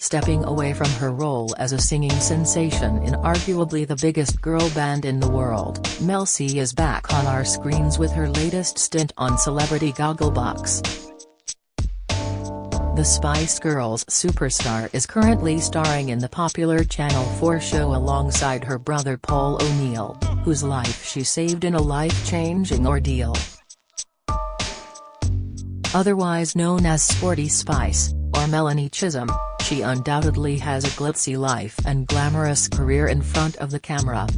stepping away from her role as a singing sensation in arguably the biggest girl band in the world. Mel C is back on our screens with her latest stint on Celebrity Gogglebox. The Spice Girls superstar is currently starring in the popular Channel 4 show alongside her brother Paul O'Neill, whose life she saved in a life-changing ordeal. Otherwise known as Sporty Spice, or Melanie Chisholm, she undoubtedly has a glitzy life and glamorous career in front of the camera.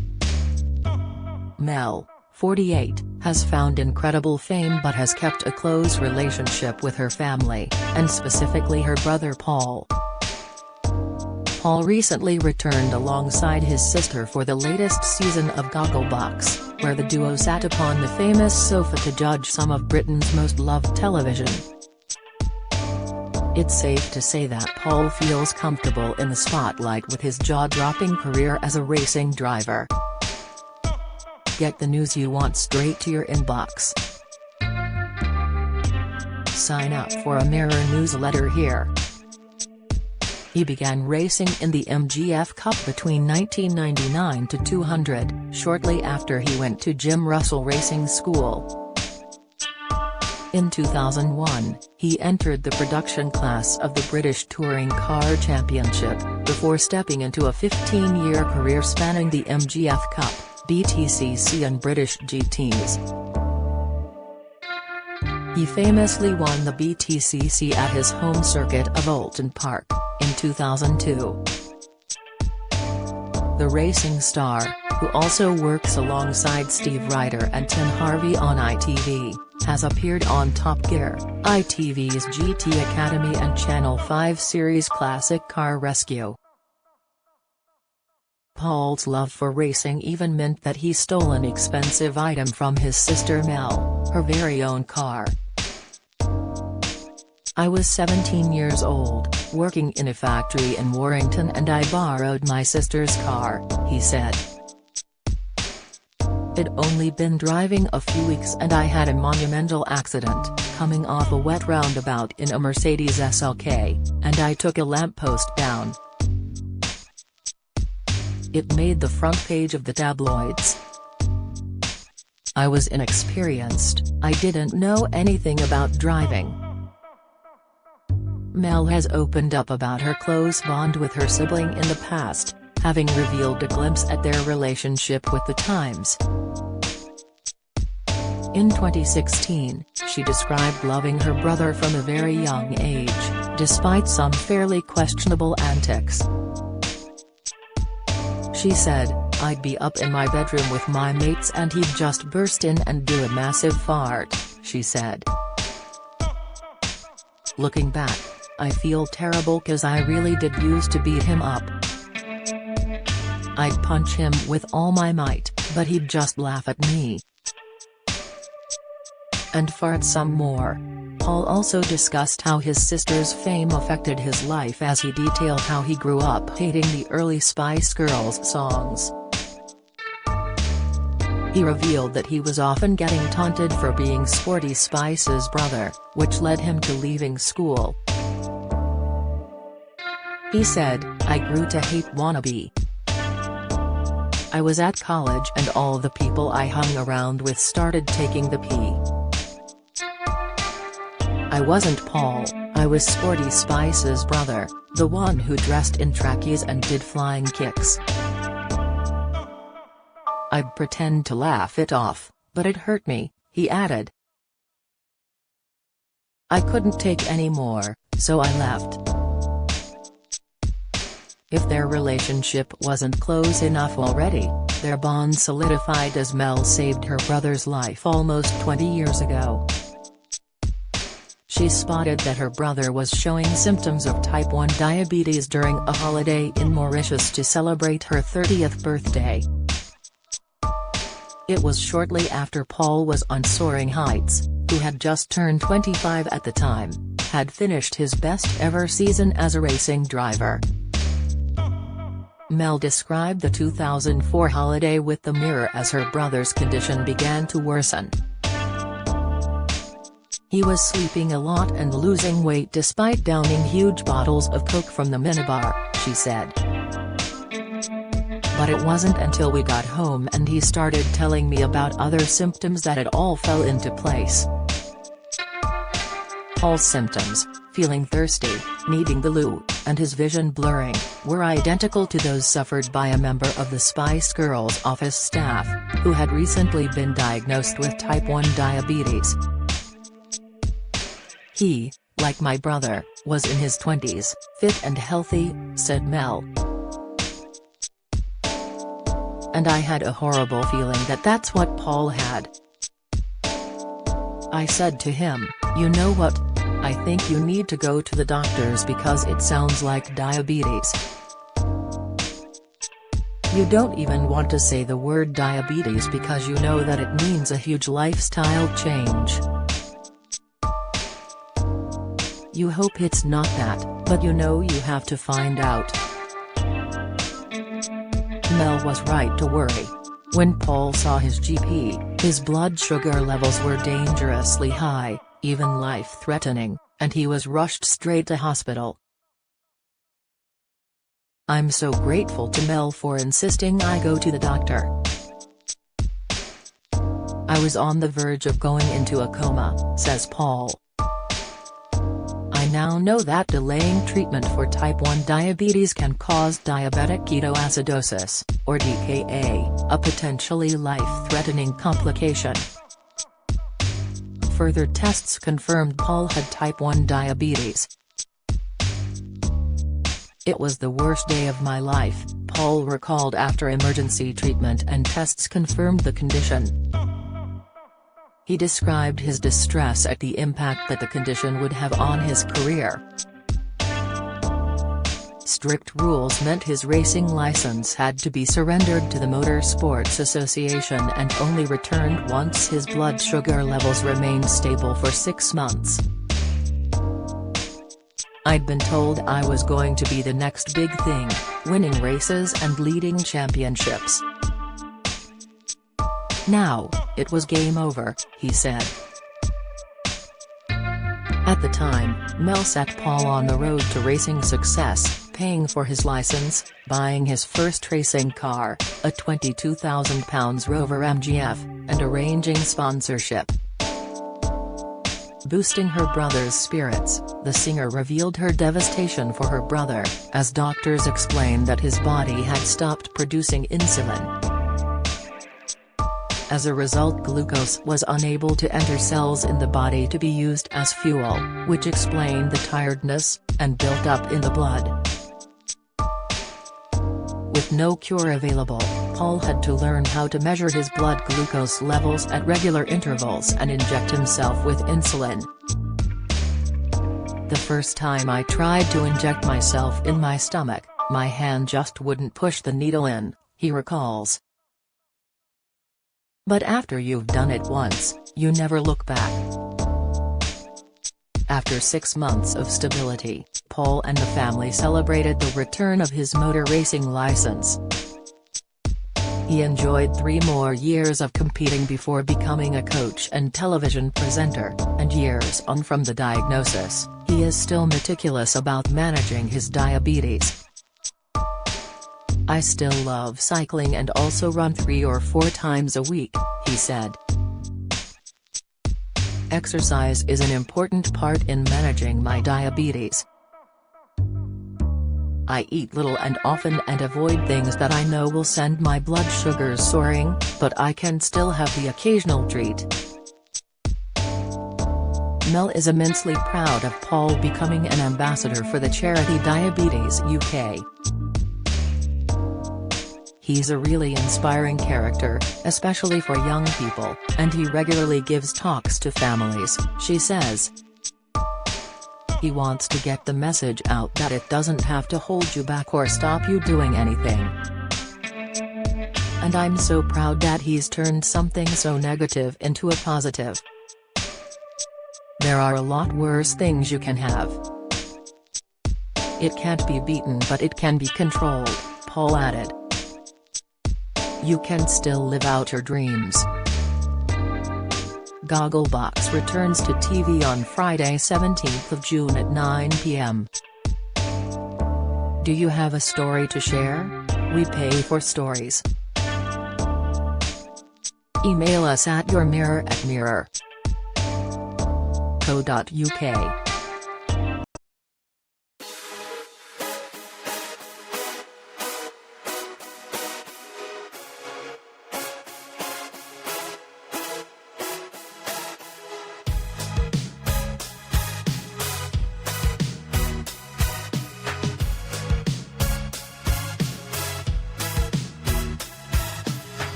Mel, 48, has found incredible fame but has kept a close relationship with her family, and specifically her brother Paul. Paul recently returned alongside his sister for the latest season of Gogglebox, where the duo sat upon the famous sofa to judge some of Britain's most loved television. It's safe to say that Paul feels comfortable in the spotlight with his jaw-dropping career as a racing driver. Get the news you want straight to your inbox. Sign up for a Mirror newsletter here. He began racing in the MGF Cup between 1999 to 200, shortly after he went to Jim Russell Racing School. In 2001, he entered the production class of the British Touring Car Championship, before stepping into a 15-year career spanning the MGF Cup, BTCC and British GTs. He famously won the BTCC at his home circuit of Oulton Park, in 2002. The racing star, who also works alongside Steve Ryder and Tim Harvey on ITV, has appeared on Top Gear, ITV's GT Academy and Channel 5 series Classic Car Rescue. Paul's love for racing even meant that he stole an expensive item from his sister Mel, her very own car. "I was 17 years old, working in a factory in Warrington, and I borrowed my sister's car," he said. "I'd only been driving a few weeks and I had a monumental accident, coming off a wet roundabout in a Mercedes SLK, and I took a lamppost down. It made the front page of the tabloids. I was inexperienced, I didn't know anything about driving." Mel has opened up about her close bond with her sibling in the past, having revealed a glimpse at their relationship with The Times. In 2016, she described loving her brother from a very young age, despite some fairly questionable antics. She said, "I'd be up in my bedroom with my mates and he'd just burst in and do a massive fart," she said. "Looking back, I feel terrible 'cause I really did used to beat him up. I'd punch him with all my might, but he'd just laugh at me and fart some more." Paul also discussed how his sister's fame affected his life as he detailed how he grew up hating the early Spice Girls songs. He revealed that he was often getting taunted for being Sporty Spice's brother, which led him to leaving school. He said, "I grew to hate wannabe. I was at college and all the people I hung around with started taking the pee. I wasn't Paul, I was Sporty Spice's brother, the one who dressed in trackies and did flying kicks. I'd pretend to laugh it off, but it hurt me," he added. "I couldn't take any more, so I left." If their relationship wasn't close enough already, their bond solidified as Mel saved her brother's life almost 20 years ago. She spotted that her brother was showing symptoms of type 1 diabetes during a holiday in Mauritius to celebrate her 30th birthday. It was shortly after Paul was on Soaring Heights, who had just turned 25 at the time, had finished his best ever season as a racing driver. Mel described the 2004 holiday with the Mirror as her brother's condition began to worsen. He was sleeping a lot and losing weight despite downing huge bottles of Coke from the minibar, she said. But it wasn't until we got home and he started telling me about other symptoms that it all fell into place. Paul's symptoms, feeling thirsty, needing the loo, and his vision blurring, were identical to those suffered by a member of the Spice Girls office staff, who had recently been diagnosed with type 1 diabetes. He, like my brother, was in his 20s, fit and healthy, said Mel. And I had a horrible feeling that that's what Paul had. I said to him, you know what? I think you need to go to the doctors because it sounds like diabetes. You don't even want to say the word diabetes because you know that it means a huge lifestyle change. You hope it's not that, but you know you have to find out. Mel was right to worry. When Paul saw his GP, his blood sugar levels were dangerously high, even life-threatening, and he was rushed straight to hospital. I'm so grateful to Mel for insisting I go to the doctor. I was on the verge of going into a coma, says Paul. I now know that delaying treatment for type 1 diabetes can cause diabetic ketoacidosis, or DKA, a potentially life-threatening complication. Further tests confirmed Paul had type 1 diabetes. It was the worst day of my life, Paul recalled after emergency treatment and tests confirmed the condition. He described his distress at the impact that the condition would have on his career. Strict rules meant his racing license had to be surrendered to the Motor Sports Association and only returned once his blood sugar levels remained stable for 6 months. I'd been told I was going to be the next big thing, winning races and leading championships. Now, it was game over, he said. At the time, Mel set Paul on the road to racing success, paying for his license, buying his first racing car, a £22,000 Rover MGF, and arranging sponsorship. Boosting her brother's spirits, the singer revealed her devastation for her brother, as doctors explained that his body had stopped producing insulin. As a result, glucose was unable to enter cells in the body to be used as fuel, which explained the tiredness, and built up in the blood. With no cure available, Paul had to learn how to measure his blood glucose levels at regular intervals and inject himself with insulin. The first time I tried to inject myself in my stomach, my hand just wouldn't push the needle in, he recalls. But after you've done it once, you never look back. After 6 months of stability, Paul and the family celebrated the return of his motor racing license. He enjoyed 3 more years of competing before becoming a coach and television presenter, and years on from the diagnosis, he is still meticulous about managing his diabetes. I still love cycling and also run 3 or 4 times a week, he said. Exercise is an important part in managing my diabetes. I eat little and often and avoid things that I know will send my blood sugars soaring, but I can still have the occasional treat. Mel is immensely proud of Paul becoming an ambassador for the charity Diabetes UK. He's a really inspiring character, especially for young people, and he regularly gives talks to families, she says. He wants to get the message out that it doesn't have to hold you back or stop you doing anything. And I'm so proud that he's turned something so negative into a positive. There are a lot worse things you can have. It can't be beaten but it can be controlled, Paul added. You can still live out your dreams. Gogglebox returns to TV on Friday 17th of June at 9 p.m. Do you have a story to share? We pay for stories. Email us at yourmirror@mirror.co.uk.